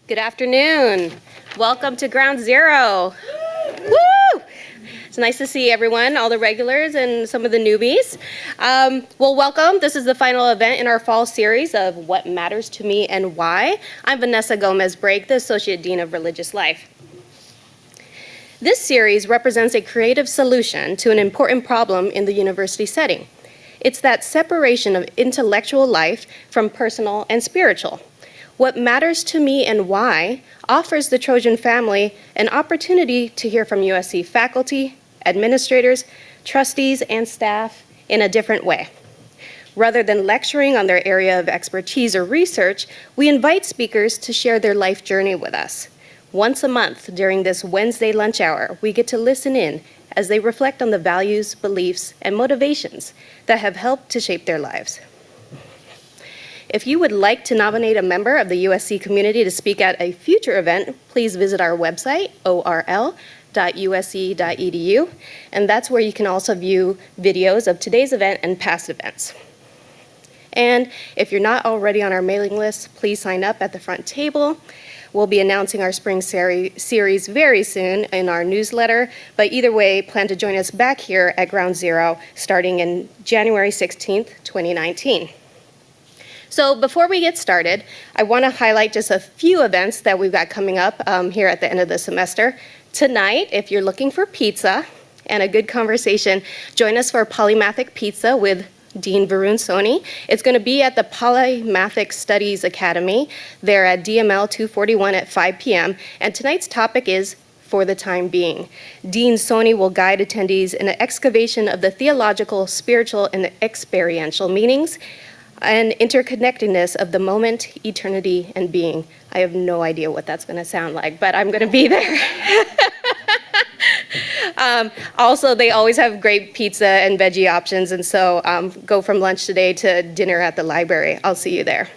Good afternoon. Welcome to Ground Zero. Woo! It's nice to see everyone, all the regulars and some of the newbies. Well, welcome. This is the final event in our fall series of What Matters to Me and Why. I'm Vanessa Gomez-Brake, the Associate Dean of Religious Life. This series represents a creative solution to an important problem in the university setting. It's that separation of intellectual life from personal and spiritual. What Matters to Me and Why offers the Trojan family an opportunity to hear from USC faculty, administrators, trustees, and staff in a different way. Rather than lecturing on their area of expertise or research, we invite speakers to share their life journey with us. Once a month during this Wednesday lunch hour, we get to listen in as they reflect on the values, beliefs, and motivations that have helped to shape their lives. If you would like to nominate a member of the USC community to speak at a future event, please visit our website, orl.usc.edu, and that's where you can also view videos of today's event and past events. And if you're not already on our mailing list, please sign up at the front table. We'll be announcing our spring series very soon in our newsletter, but either way, plan to join us back here at Ground Zero starting in January 16th, 2019. So before we get started, I want to highlight just a few events that we've got coming up here at the end of the semester. Tonight, if you're looking for pizza and a good conversation, join us for Polymathic Pizza with Dean Varun Soni. It's going to be at the Polymathic Studies Academy. They're at DML 241 at 5 p.m. And tonight's topic is For the Time Being. Dean Soni will guide attendees in an excavation of the theological, spiritual, and experiential meanings and interconnectedness of the moment, eternity, and being. I have no idea what that's going to sound like, but I'm going to be there. Also, they always have great pizza and veggie options, and so go from lunch today to dinner at the library. I'll see you there.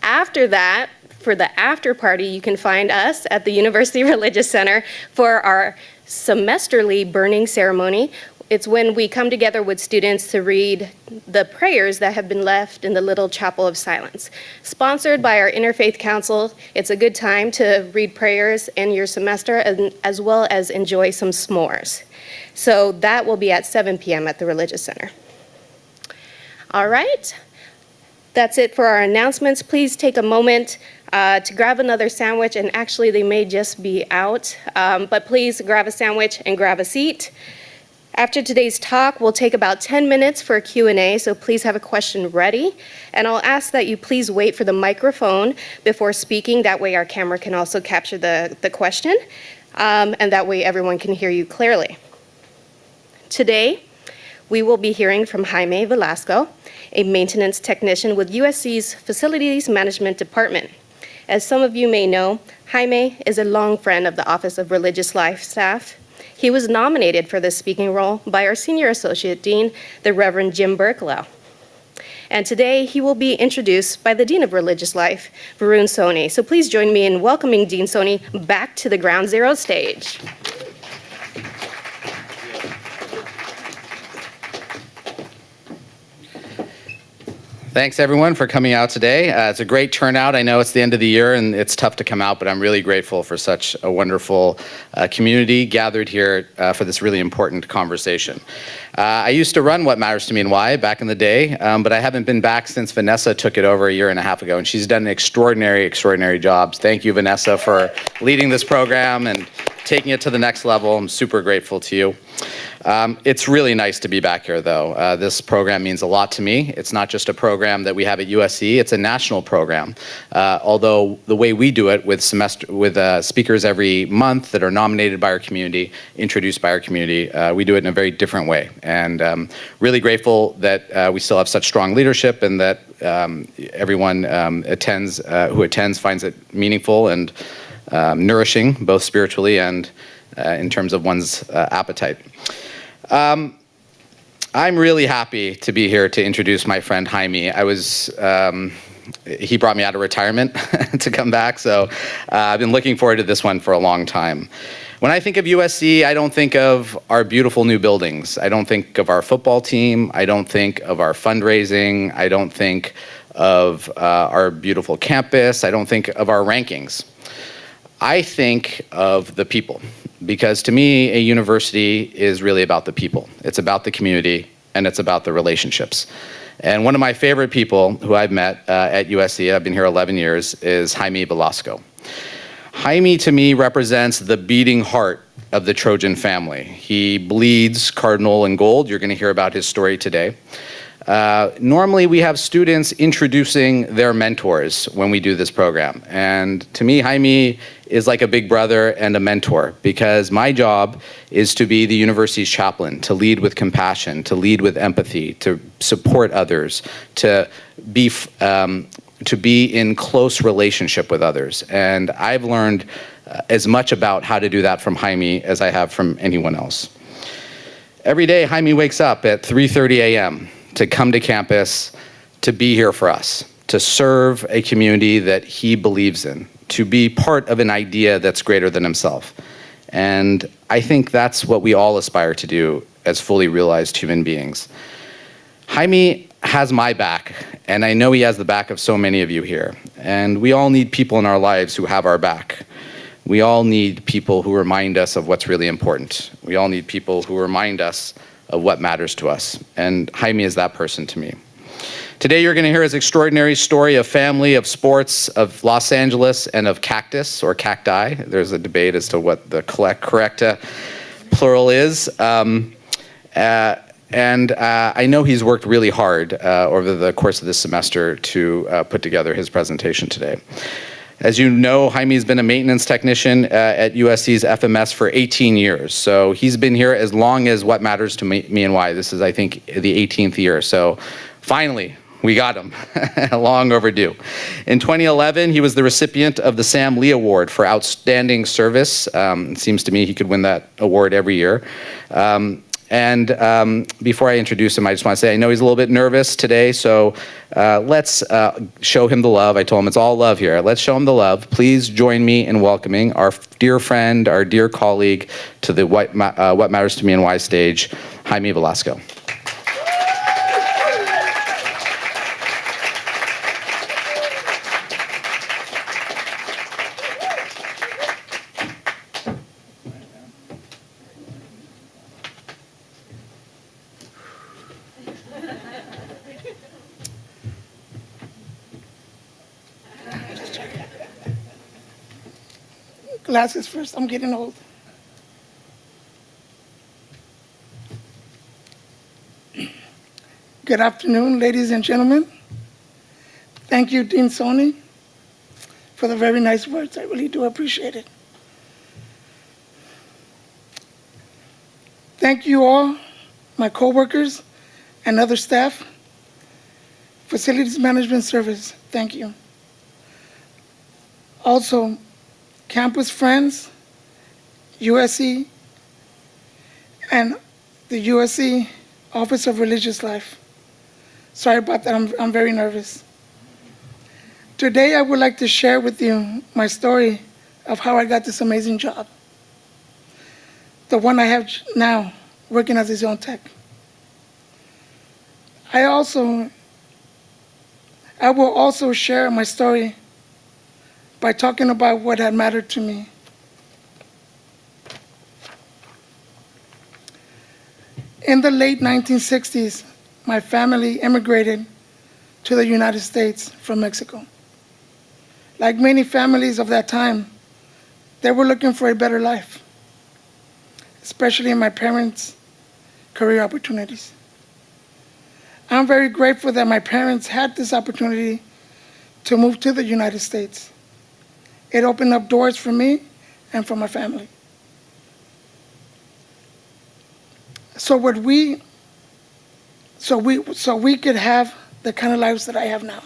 After that, for the after party, you can find us at the University Religious Center for our semesterly burning ceremony. It's when we come together with students to read the prayers that have been left in the little chapel of silence. Sponsored by our Interfaith Council, it's a good time to read prayers in your semester as well as enjoy some s'mores. So that will be at 7 p.m. at the Religious Center. All right, that's it for our announcements. Please take a moment to grab another sandwich, and actually they may just be out, but please grab a sandwich and grab a seat. After today's talk, we'll take about 10 minutes for a Q&A, so please have a question ready. And I'll ask that you please wait for the microphone before speaking. That way our camera can also capture the question, and that way everyone can hear you clearly. Today, we will be hearing from Jaime Velasco, a maintenance technician with USC's Facilities Management Department. As some of you may know, Jaime is a long friend of the Office of Religious Life staff. He was nominated for this speaking role by our Senior Associate Dean, the Reverend Jim Berklow. And today, he will be introduced by the Dean of Religious Life, Varun Soni. So please join me in welcoming Dean Soni back to the Ground Zero stage. Thanks, everyone, for coming out today. It's a great turnout. I know it's the end of the year, and it's tough to come out, but I'm really grateful for such a wonderful community gathered here for this really important conversation. I used to run What Matters to Me and Why back in the day, but I haven't been back since Vanessa took it over a year and a half ago, and she's done an extraordinary job. Thank you, Vanessa, for leading this program and taking it to the next level. I'm super grateful to you. It's really nice to be back here, though. This program means a lot to me. It's not just a program that we have at USC, it's a national program. Although the way we do it with speakers every month that are nominated by our community, introduced by our community, we do it in a very different way. And really grateful that we still have such strong leadership and that everyone who attends finds it meaningful and nourishing, both spiritually and in terms of one's appetite. I'm really happy to be here to introduce my friend Jaime. He brought me out of retirement to come back, so I've been looking forward to this one for a long time. When I think of USC, I don't think of our beautiful new buildings. I don't think of our football team. I don't think of our fundraising. I don't think of our beautiful campus. I don't think of our rankings. I think of the people, because to me, a university is really about the people. It's about the community, and it's about the relationships. And one of my favorite people who I've met at USC, I've been here 11 years, is Jaime Velasco. Jaime, to me, represents the beating heart of the Trojan family. He bleeds cardinal and gold. You're going to hear about his story today. Normally, we have students introducing their mentors when we do this program. And to me, Jaime is like a big brother and a mentor, because my job is to be the university's chaplain, to lead with compassion, to lead with empathy, to support others, to be in close relationship with others. And I've learned as much about how to do that from Jaime as I have from anyone else. Every day, Jaime wakes up at 3:30 a.m. to come to campus, to be here for us, to serve a community that he believes in, to be part of an idea that's greater than himself. And I think that's what we all aspire to do as fully realized human beings. Jaime has my back, and I know he has the back of so many of you here. And we all need people in our lives who have our back. We all need people who remind us of what's really important. We all need people who remind us of what matters to us. And Jaime is that person to me. Today you're going to hear his extraordinary story of family, of sports, of Los Angeles, and of cactus or cacti. There's a debate as to what the correct plural is. And I know he's worked really hard over the course of this semester to put together his presentation today. As you know, Jaime's been a maintenance technician at USC's FMS for 18 years. So he's been here as long as what matters to me and why. This is, I think, the 18th year. So finally, we got him. Long overdue. In 2011, he was the recipient of the Sam Lee Award for Outstanding Service. It seems to me he could win that award every year. Before I introduce him, I just want to say I know he's a little bit nervous today, so let's show him the love. I told him it's all love here. Let's show him the love. Please join me in welcoming our dear friend, our dear colleague to the What Matters to Me and Why stage, Jaime Velasco. Glasses first, I'm getting old. Good afternoon, ladies and gentlemen. Thank you, Dean Soni, for the very nice words. I really do appreciate it. Thank you all, my coworkers and other staff, facilities management service, thank you. Also, campus friends, USC, and the USC Office of Religious Life. Sorry about that, I'm very nervous. Today I would like to share with you my story of how I got this amazing job. The one I have now, working as a zone tech. I will also share my story by talking about what had mattered to me. In the late 1960s, my family immigrated to the United States from Mexico. Like many families of that time, they were looking for a better life, especially in my parents' career opportunities. I'm very grateful that my parents had this opportunity to move to the United States. It opened up doors for me and for my family. So we could have the kind of lives that I have now.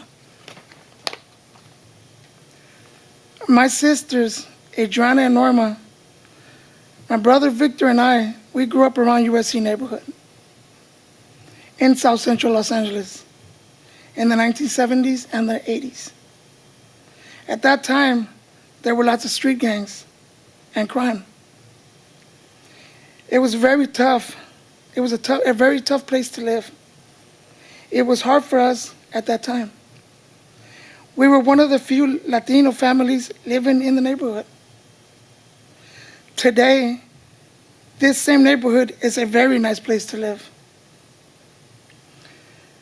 My sisters, Adriana and Norma, my brother Victor and I, we grew up around USC neighborhood in South Central Los Angeles in the 1970s and the 80s. At that time, there were lots of street gangs and crime. It was very tough. It was a very tough place to live. It was hard for us at that time. We were one of the few Latino families living in the neighborhood. Today, this same neighborhood is a very nice place to live.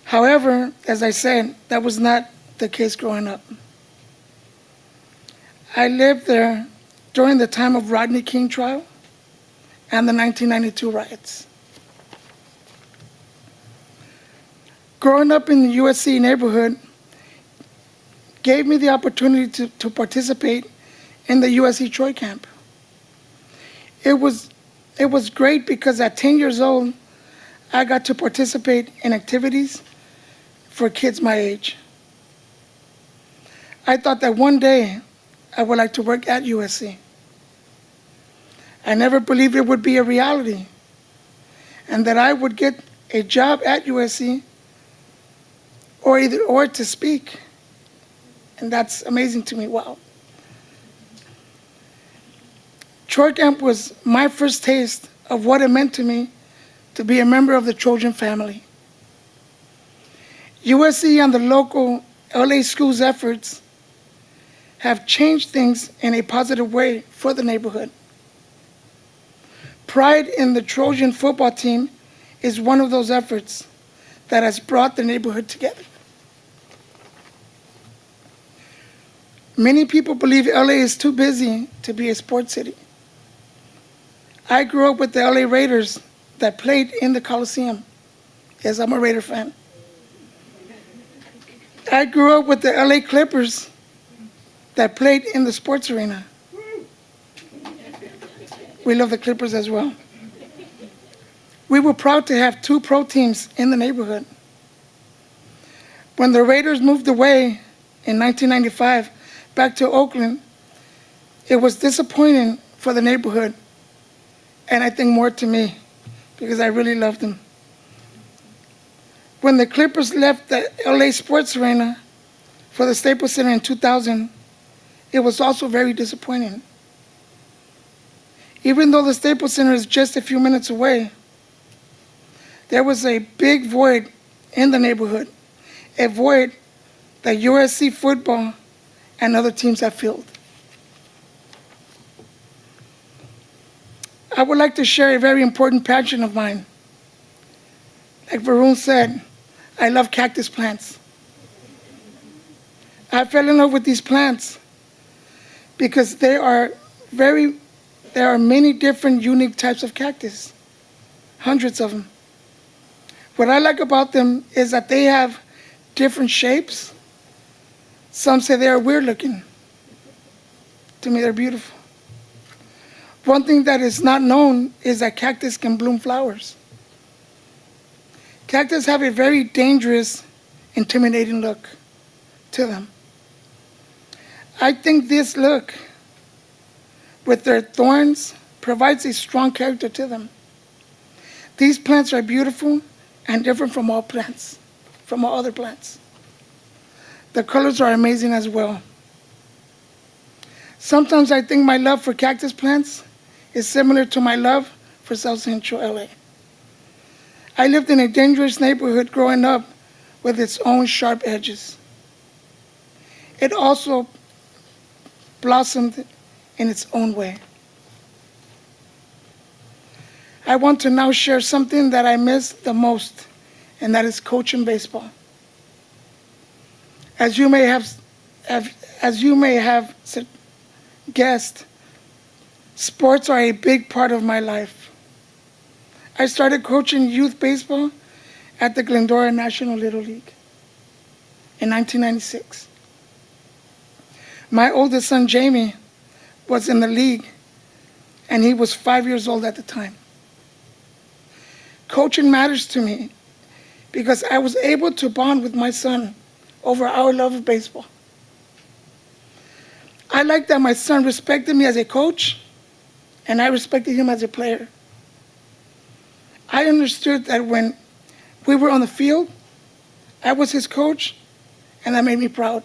However, as I said, that was not the case growing up. I lived there during the time of Rodney King trial and the 1992 riots. Growing up in the USC neighborhood gave me the opportunity to participate in the USC Troy camp. It was great because at 10 years old, I got to participate in activities for kids my age. I thought that one day I would like to work at USC. I never believed it would be a reality and that I would get a job at USC or to speak. And that's amazing to me. Wow. Troy Camp was my first taste of what it meant to me to be a member of the Trojan family. USC and the local LA schools' efforts have changed things in a positive way for the neighborhood. Pride in the Trojan football team is one of those efforts that has brought the neighborhood together. Many people believe LA is too busy to be a sports city. I grew up with the LA Raiders that played in the Coliseum. Yes, I'm a Raider fan. I grew up with the LA Clippers that played in the sports arena. We love the Clippers as well. We were proud to have 2 pro teams in the neighborhood. When the Raiders moved away in 1995 back to Oakland, it was disappointing for the neighborhood, and I think more to me, because I really loved them. When the Clippers left the LA Sports Arena for the Staples Center in 2000, it was also very disappointing. Even though the Staples Center is just a few minutes away, there was a big void in the neighborhood, a void that USC football and other teams have filled. I would like to share a very important passion of mine. Like Varun said, I love cactus plants. I fell in love with these plants because there are many different unique types of cactus, hundreds of them. What I like about them is that they have different shapes. Some say they are weird looking. To me, they're beautiful. One thing that is not known is that cactus can bloom flowers. Cactus have a very dangerous, intimidating look to them. I think this look, with their thorns, provides a strong character to them. These plants are beautiful and different from all plants, from all other plants. The colors are amazing as well. Sometimes I think my love for cactus plants is similar to my love for South Central LA. I lived in a dangerous neighborhood growing up with its own sharp edges. It also blossomed in its own way. I want to now share something that I miss the most, and that is coaching baseball. As you may have guessed, sports are a big part of my life. I started coaching youth baseball at the Glendora National Little League in 1996. My oldest son, Jaime, was in the league, and he was 5 years old at the time. Coaching matters to me because I was able to bond with my son over our love of baseball. I like that my son respected me as a coach, and I respected him as a player. I understood that when we were on the field, I was his coach, and that made me proud.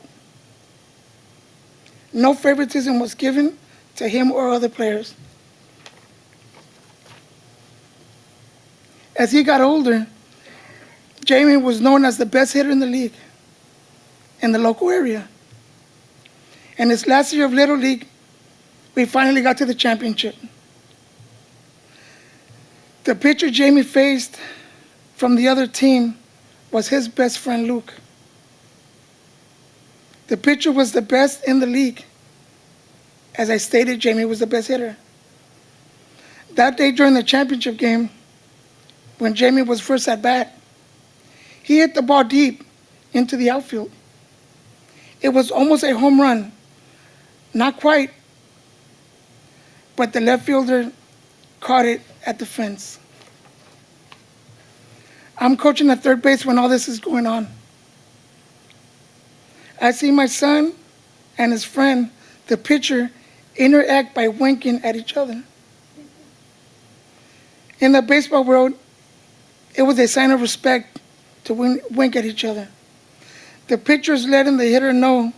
No favoritism was given to him or other players. As he got older, Jaime was known as the best hitter in the league, in the local area. In his last year of Little League, we finally got to the championship. The pitcher Jamie faced from the other team was his best friend, Luke. The pitcher was the best in the league. As I stated, Jamie was the best hitter. That day during the championship game, when Jamie was first at bat, he hit the ball deep into the outfield. It was almost a home run. Not quite, but the left fielder caught it at the fence. I'm coaching at third base when all this is going on. I see my son and his friend, the pitcher, interact by winking at each other. In the baseball world, it was a sign of respect to wink at each other. The pitcher's letting the hitter know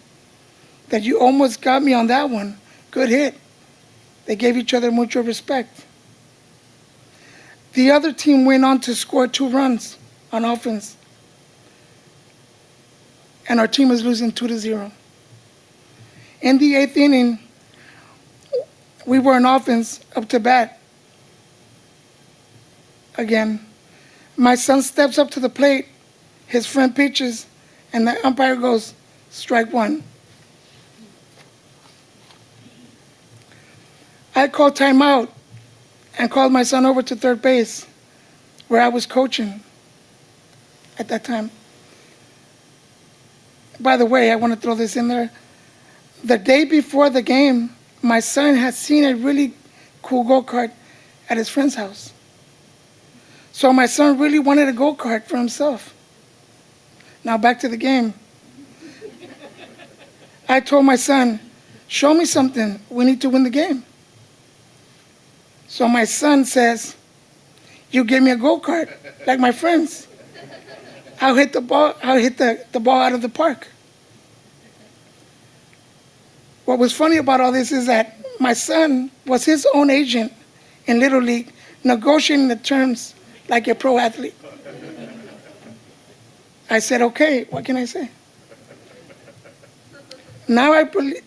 that you almost got me on that one. Good hit. They gave each other mutual respect. The other team went on to score 2 runs on offense, and our team was losing 2-0. In the 8th inning, we were on offense up to bat. Again, my son steps up to the plate, his friend pitches, and the umpire goes, strike 1. I called timeout and called my son over to third base, where I was coaching at that time. By the way, I want to throw this in there. The day before the game, my son had seen a really cool go-kart at his friend's house. So my son really wanted a go-kart for himself. Now back to the game. I told my son, show me something. We need to win the game. So my son says, you give me a go-kart like my friends. I'll hit the ball out of the park. What was funny about all this is that my son was his own agent in Little League, negotiating the terms like a pro athlete. I said, okay, what can I say? Now I believe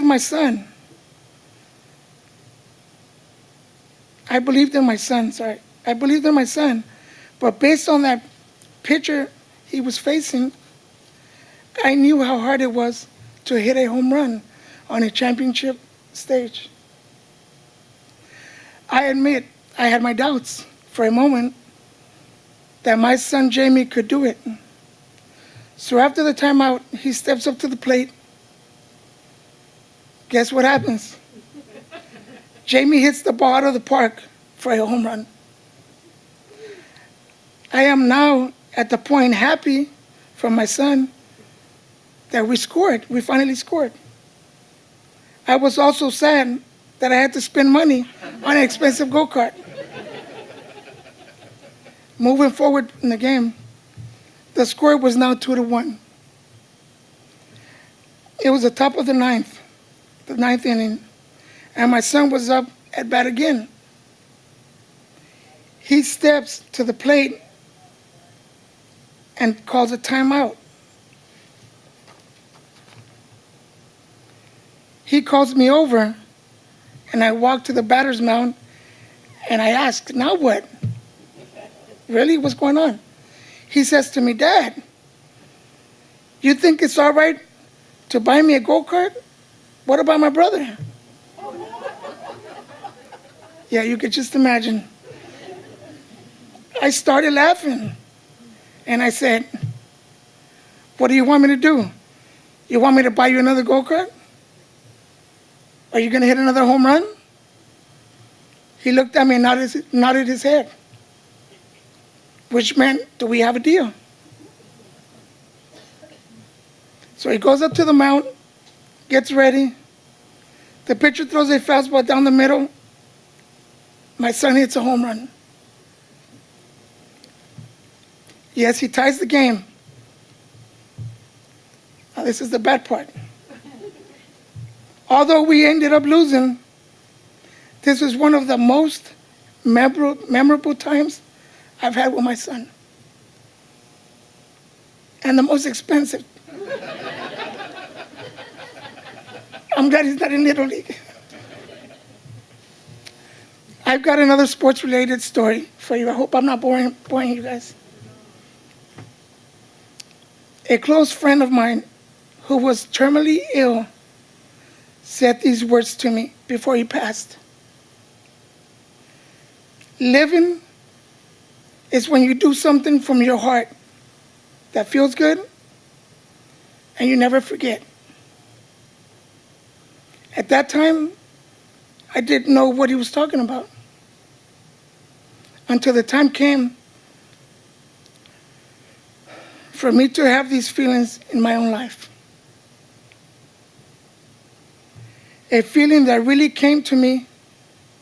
my son. I believed in my son, but based on that pitcher he was facing, I knew how hard it was to hit a home run on a championship stage. I admit I had my doubts for a moment that my son Jamie could do it. So after the timeout, he steps up to the plate. Guess what happens? Jamie hits the ball out of the park for a home run. I am now at the point happy for my son that we scored. We finally scored. I was also sad that I had to spend money on an expensive go-kart. Moving forward in the game, the score was now 2-1. It was the top of the ninth inning, and my son was up at bat again. He steps to the plate and calls a timeout. He calls me over, and I walk to the batter's mound, and I ask, now what? Really, what's going on? He says to me, Dad, you think it's all right to buy me a go-kart? What about my brother? Yeah, you could just imagine. I started laughing, and I said, what do you want me to do? You want me to buy you another go-kart? Are you going to hit another home run? He looked at me and nodded his head, which meant, do we have a deal? So he goes up to the mound, gets ready. The pitcher throws a fastball down the middle. My son hits a home run. Yes, he ties the game. Now, this is the bad part. Although we ended up losing, this was one of the most memorable times I've had with my son. And the most expensive. I'm glad he's not in Little League. I've got another sports-related story for you. I hope I'm not boring you guys. A close friend of mine who was terminally ill said these words to me before he passed. Living is when you do something from your heart that feels good and you never forget. At that time, I didn't know what he was talking about until the time came for me to have these feelings in my own life. A feeling that really came to me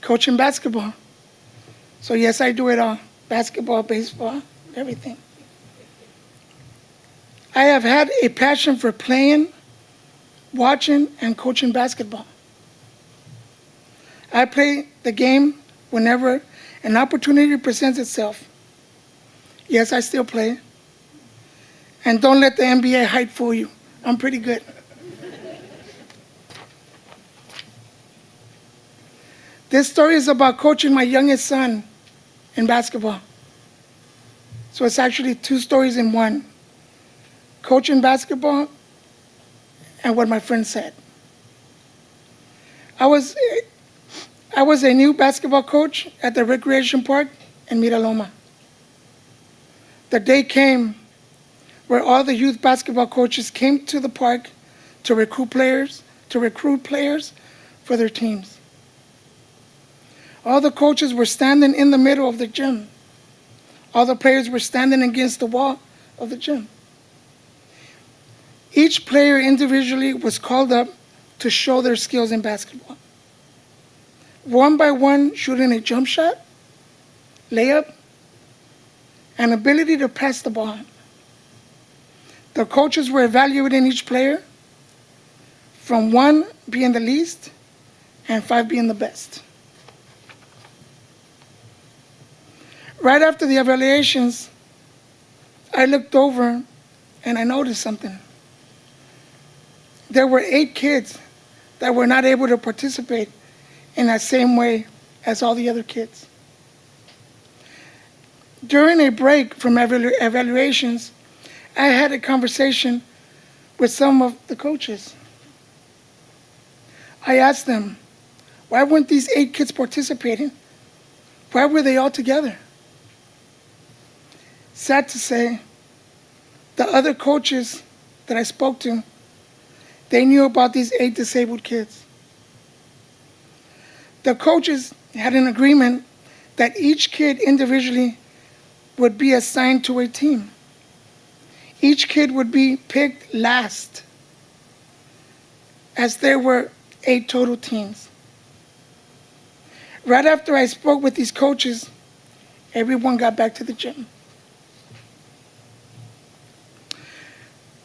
coaching basketball. So yes, I do it all, basketball, baseball, everything. I have had a passion for playing, watching, and coaching basketball. I play the game whenever an opportunity presents itself. Yes, I still play. And don't let the NBA hype fool you. I'm pretty good. This story is about coaching my youngest son in basketball. So it's actually two stories in one. Coaching basketball and what my friend said. I was a new basketball coach at the recreation park in Miraloma. The day came where all the youth basketball coaches came to the park to recruit players for their teams. All the coaches were standing in the middle of the gym. All the players were standing against the wall of the gym. Each player individually was called up to show their skills in basketball. One by one, shooting a jump shot, layup, and ability to pass the ball. The coaches were evaluating each player from 1 being the least and 5 being the best. Right after the evaluations, I looked over and I noticed something. There were 8 kids that were not able to participate in that same way as all the other kids. During a break from evaluations, I had a conversation with some of the coaches. I asked them, why weren't these 8 kids participating? Why were they all together? Sad to say, the other coaches that I spoke to, they knew about these 8 disabled kids. The coaches had an agreement that each kid individually would be assigned to a team. Each kid would be picked last, as there were 8 total teams. Right after I spoke with these coaches, everyone got back to the gym.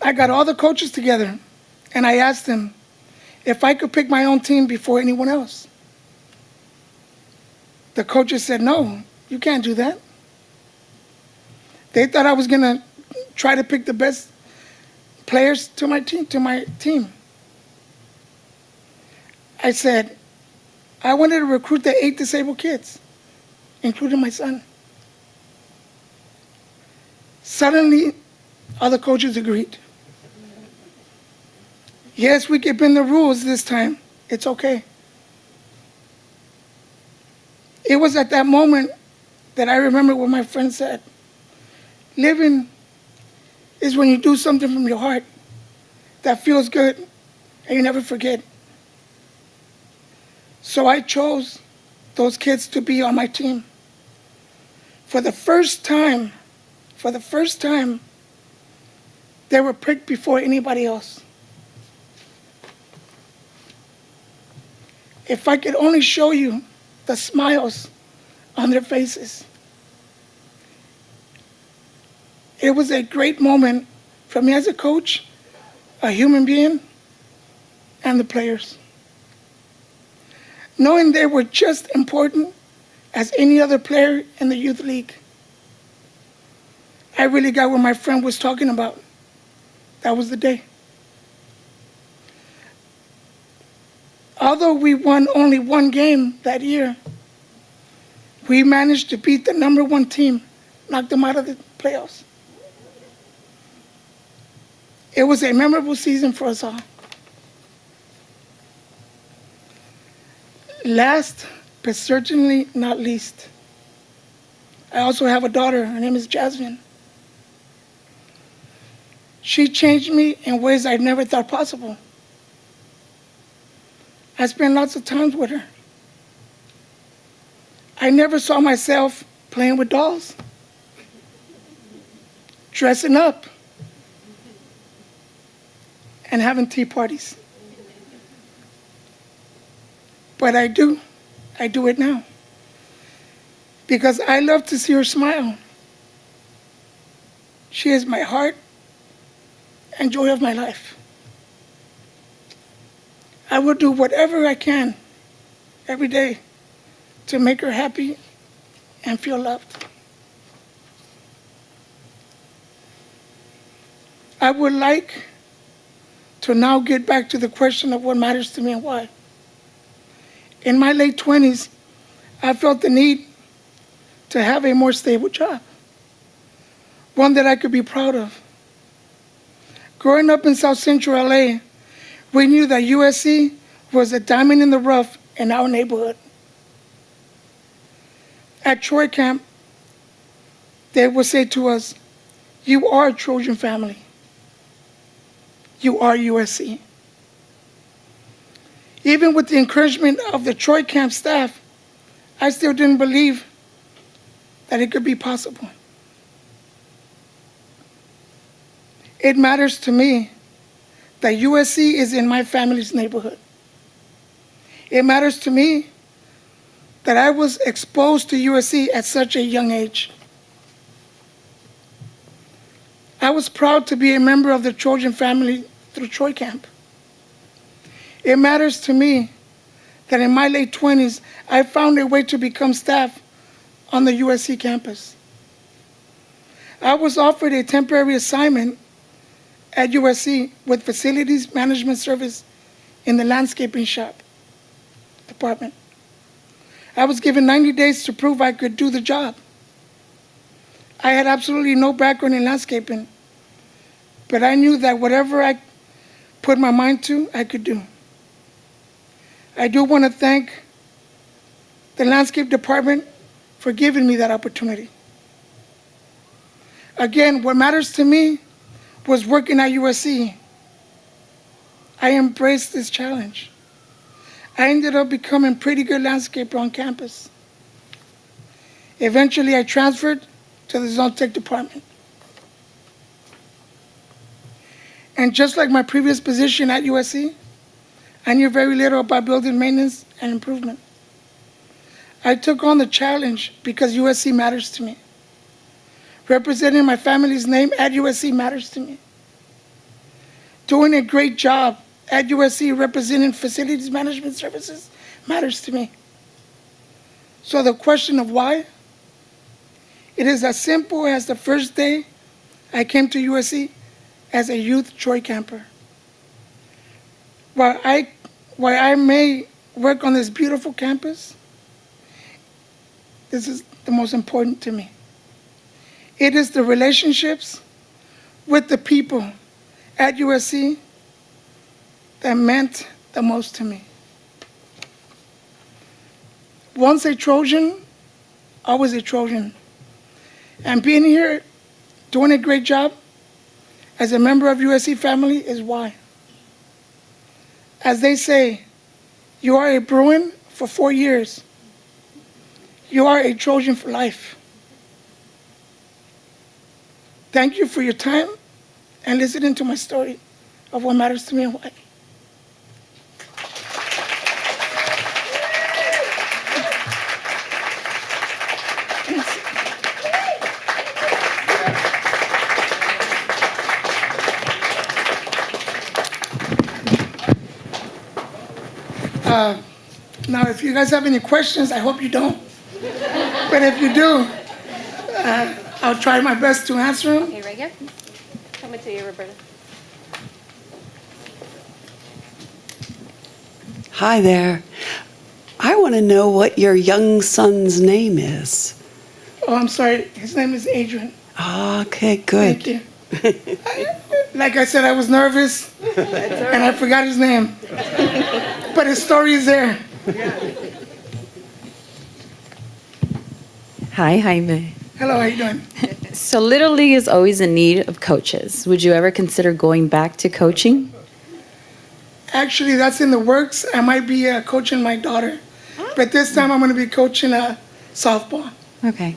I got all the coaches together, and I asked them if I could pick my own team before anyone else. The coaches said, no, you can't do that. They thought I was going to try to pick the best players to my team. I said, I wanted to recruit the 8 disabled kids, including my son. Suddenly, all the coaches agreed. Yes, we can bend the rules this time. It's okay. It was at that moment that I remember what my friend said. Living is when you do something from your heart that feels good and you never forget. So I chose those kids to be on my team. For the first time, they were picked before anybody else. If I could only show you the smiles on their faces. It was a great moment for me as a coach, a human being, and the players. Knowing they were just important as any other player in the youth league. I really got what my friend was talking about. That was the day. Although we won only one game that year, We managed to beat the #1 team, knocked them out of the playoffs. It was a memorable season for us all. Last, but certainly not least, I also have a daughter. Her name is Jasmine. She changed me in ways I never thought possible. I spent lots of times with her. I never saw myself playing with dolls, dressing up, and having tea parties. But I do it now. Because I love to see her smile. She is my heart and joy of my life. I will do whatever I can every day to make her happy and feel loved. I would like to now get back to the question of what matters to me and why. In my late 20s, I felt the need to have a more stable job, one that I could be proud of. Growing up in South Central LA, we knew that USC was a diamond in the rough in our neighborhood. At Troy Camp, they would say to us, "You are a Trojan family. You are USC." Even with the encouragement of the Troy Camp staff, I still didn't believe that it could be possible. It matters to me that USC is in my family's neighborhood. It matters to me that I was exposed to USC at such a young age. I was proud to be a member of the Trojan family through Troy Camp. It matters to me that in my late 20s, I found a way to become staff on the USC campus. I was offered a temporary assignment at USC with facilities management service in the landscaping shop department. I was given 90 days to prove I could do the job. I had absolutely no background in landscaping, but I knew that whatever I put my mind to, I could do. I do want to thank the landscape department for giving me that opportunity. Again, what matters to me was working at USC. I embraced this challenge. I ended up becoming a pretty good landscaper on campus. Eventually, I transferred to the zone tech department. And just like my previous position at USC, I knew very little about building maintenance and improvement. I took on the challenge because USC matters to me. Representing my family's name at USC matters to me. Doing a great job at USC representing facilities management services matters to me. So the question of why? It is as simple as the first day I came to USC as a youth Troy camper. While I may work on this beautiful campus, this is the most important to me. It is the relationships with the people at USC that meant the most to me. Once a Trojan, always a Trojan. And being here, doing a great job as a member of USC family is why. As they say, you are a Bruin for 4 years. You are a Trojan for life. Thank you for your time and listening to my story of what matters to me and why. Now, if you guys have any questions, I hope you don't. But if you do, I'll try my best to answer them. Okay, right here. Coming to you, Roberta. Hi there. I want to know what your young son's name is. Oh, I'm sorry. His name is Adrian. Okay, good. Thank you. Like I said, I was nervous, and I forgot his name. But his story is there. Hi, Jaime. Hello, how you doing? So Little League is always in need of coaches. Would you ever consider going back to coaching? Actually, that's in the works. I might be coaching my daughter. But this time I'm going to be coaching softball. Okay.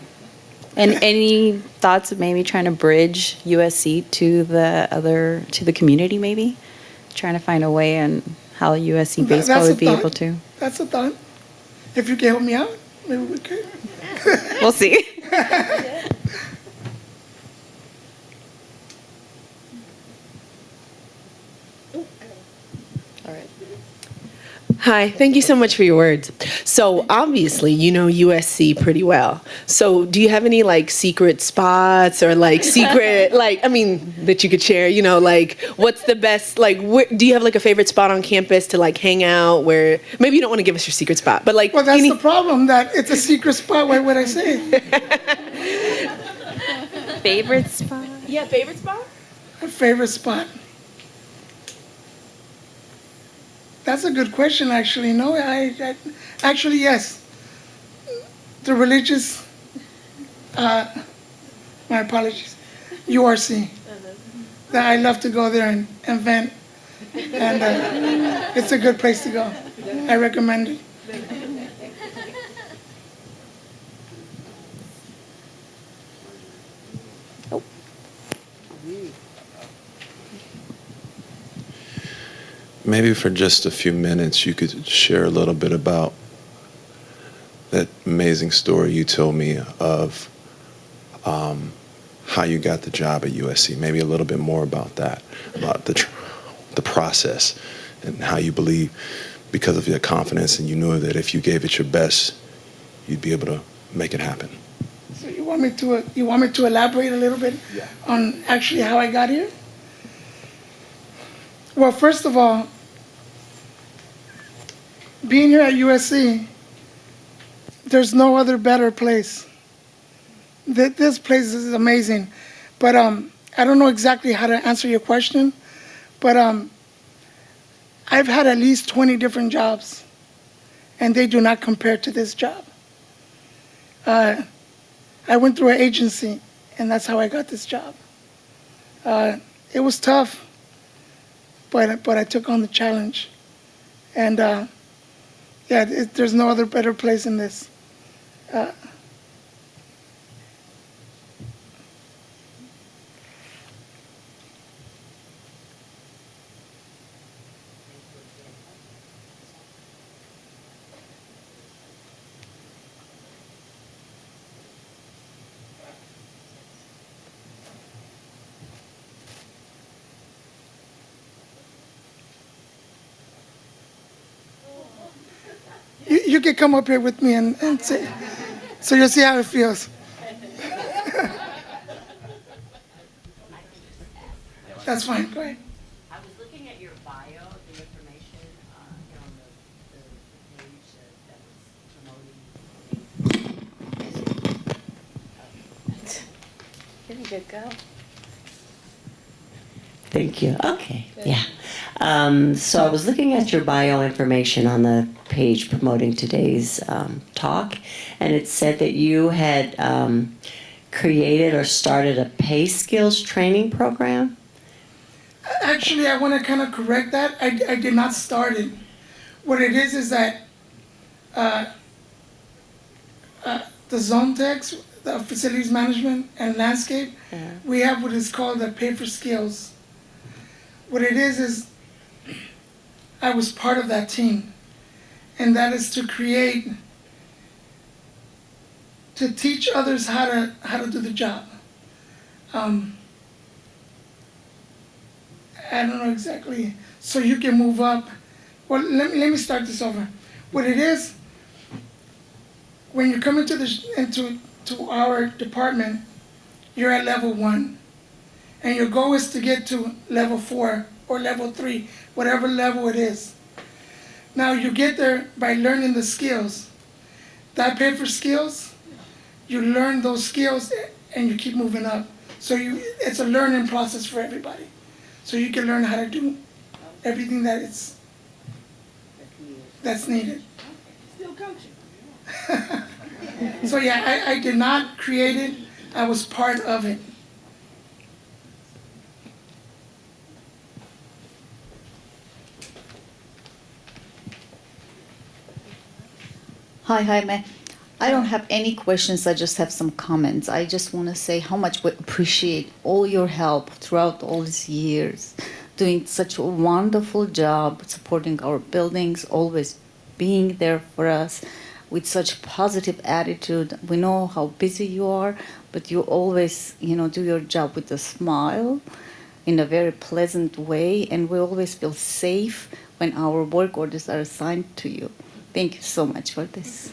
And any thoughts of maybe trying to bridge USC to the community, maybe? Trying to find a way on how USC baseball That's a would be thought. able to? That's a thought. If you can help me out, maybe we could. We'll see. Hi, thank you so much for your words. So obviously you know USC pretty well. So do you have any like secret spots or like secret, that you could share, what's the best, do you have like a favorite spot on campus to like hang out where, maybe you don't want to give us your secret spot, but like. Well, that's the problem, that it's a secret spot. Why would I say it? Favorite spot? Yeah, favorite spot? A favorite spot. That's a good question, actually. No, I actually, yes. The religious, my apologies, URC. That I love to go there and vent. And it's a good place to go. I recommend it. Maybe for just a few minutes, you could share a little bit about that amazing story you told me of how you got the job at USC. Maybe a little bit more about that, about the process and how you believe, because of your confidence, and you knew that if you gave it your best, you'd be able to make it happen. So you want me to elaborate a little bit on actually how I got here? Well, first of all, being here at USC, there's no other better place. This place is amazing. But I don't know exactly how to answer your question, but I've had at least 20 different jobs, and they do not compare to this job. I went through an agency, and that's how I got this job. It was tough. But I took on the challenge, and there's no other better place in this. You can come up here with me and say, so you'll see how it feels. That's fine, go ahead. I was looking at your bio, the information on the page that was promoting. Pretty good go. Thank you. Okay. Yeah. So I was looking at your bio information on the page promoting today's talk, and it said that you had created or started a pay skills training program. Actually, I want to kind of correct that. I did not start it. What it is that the zone techs, the facilities management and landscape, we have what is called the pay for skills. What it is I was part of that team, and that is to teach others how to do the job. I don't know exactly. So you can move up. Well, let me start this over. What it is, when you come into our department, you're at level 1. And your goal is to get to level 4 or level 3, whatever level it is. Now you get there by learning the skills. That pay for skills, you learn those skills and you keep moving up. So it's a learning process for everybody. So you can learn how to do everything that's needed. Still coaching. So yeah, I did not create it. I was part of it. Hi, Jaime. I don't have any questions. I just have some comments. I just want to say how much we appreciate all your help throughout all these years, doing such a wonderful job supporting our buildings, always being there for us with such positive attitude. We know how busy you are, but you always, do your job with a smile in a very pleasant way, and we always feel safe when our work orders are assigned to you. Thank you so much for this.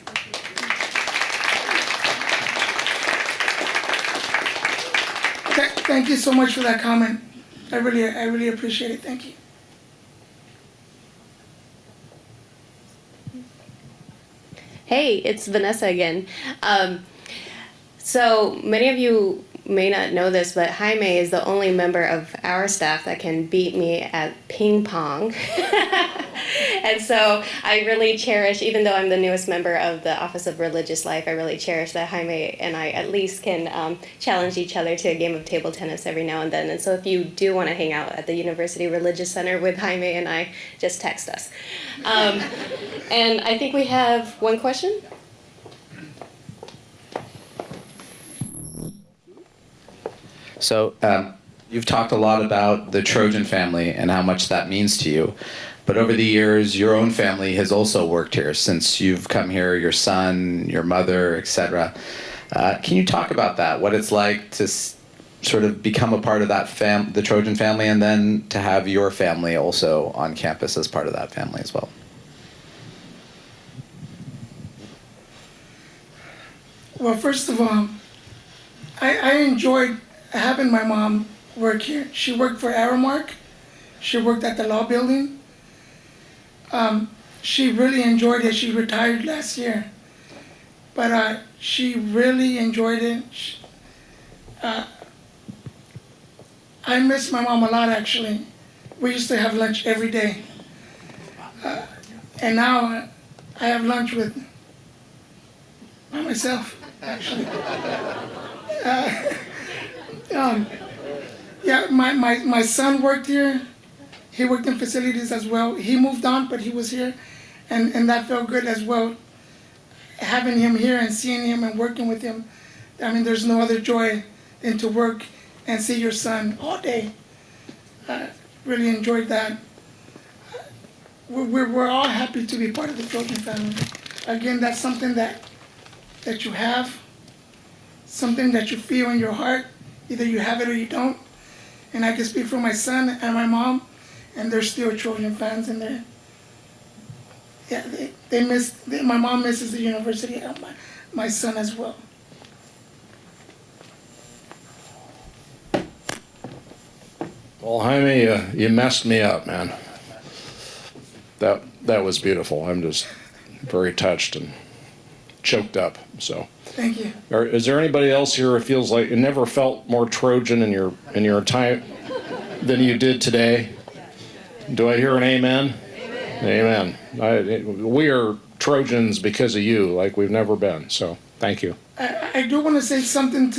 Thank you so much for that comment. I really appreciate it. Thank you. Hey, it's Vanessa again. So many of you may not know this, but Jaime is the only member of our staff that can beat me at ping pong. And so I really cherish, even though I'm the newest member of the Office of Religious Life, I really cherish that Jaime and I at least can challenge each other to a game of table tennis every now and then. And so if you do want to hang out at the University Religious Center with Jaime and I, just text us. And I think we have one question. So you've talked a lot about the Trojan family and how much that means to you. But over the years, your own family has also worked here since you've come here, your son, your mother, etc. Can you talk about that, what it's like to sort of become a part of that the Trojan family, and then to have your family also on campus as part of that family as well? Well, first of all, I enjoyed having my mom work here. She worked for Aramark. She worked at the law building. She really enjoyed it. She retired last year. But she really enjoyed it. I miss my mom a lot, actually. We used to have lunch every day. And now I have lunch by myself, actually. Yeah, my son worked here. He worked in facilities as well. He moved on, but he was here, and that felt good as well. Having him here and seeing him and working with him, I mean, there's no other joy than to work and see your son all day. Really enjoyed that. We're all happy to be part of the Trojan family. Again, that's something that you have, something that you feel in your heart. Either you have it or you don't. And I can speak for my son and my mom, and they're still Trojan fans, and my mom misses the university, and my son as well. Well, Jaime, you messed me up, man. That was beautiful. I'm just very touched and choked up. So. Thank you. Is there anybody else here who feels like you never felt more Trojan in your time than you did today? Do I hear an amen? Amen. We are Trojans because of you, like we've never been. So thank you. I do want to say something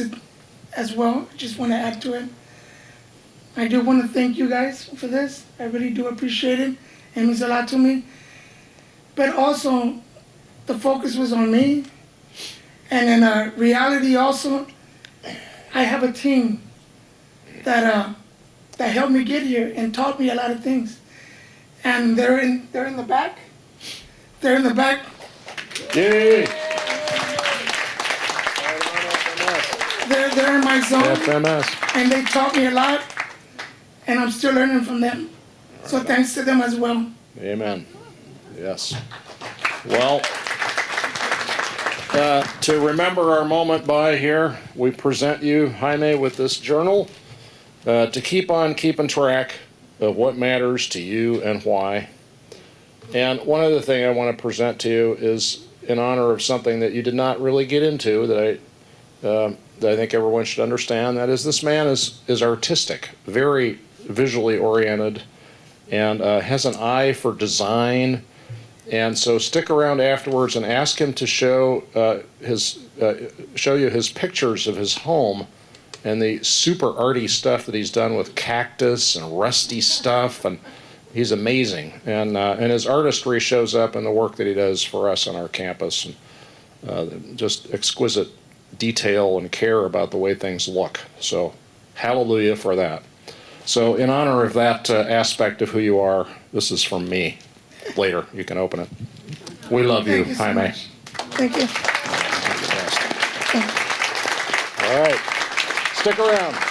as well. Just want to add to it. I do want to thank you guys for this. I really do appreciate it. It means a lot to me. But also, the focus was on me. And in reality also, I have a team that helped me get here and taught me a lot of things. And they're in the back. They're in the back. Yay! They're in my zone. FMS. And they taught me a lot. And I'm still learning from them. So thanks to them as well. Amen. Yes. Well. To remember our moment by here, we present you, Jaime, with this journal to keep on keeping track of what matters to you and why. And one other thing I want to present to you is in honor of something that you did not really get into that I think everyone should understand. That is, this man is artistic, very visually oriented, and has an eye for design. And so stick around afterwards and ask him to show you his pictures of his home and the super arty stuff that he's done with cactus and rusty stuff, and he's amazing. And his artistry shows up in the work that he does for us on our campus, and just exquisite detail and care about the way things look. So hallelujah for that. So in honor of that aspect of who you are, this is from me. Later, you can open it. We love you, Jaime. Thank you. All right. Stick around.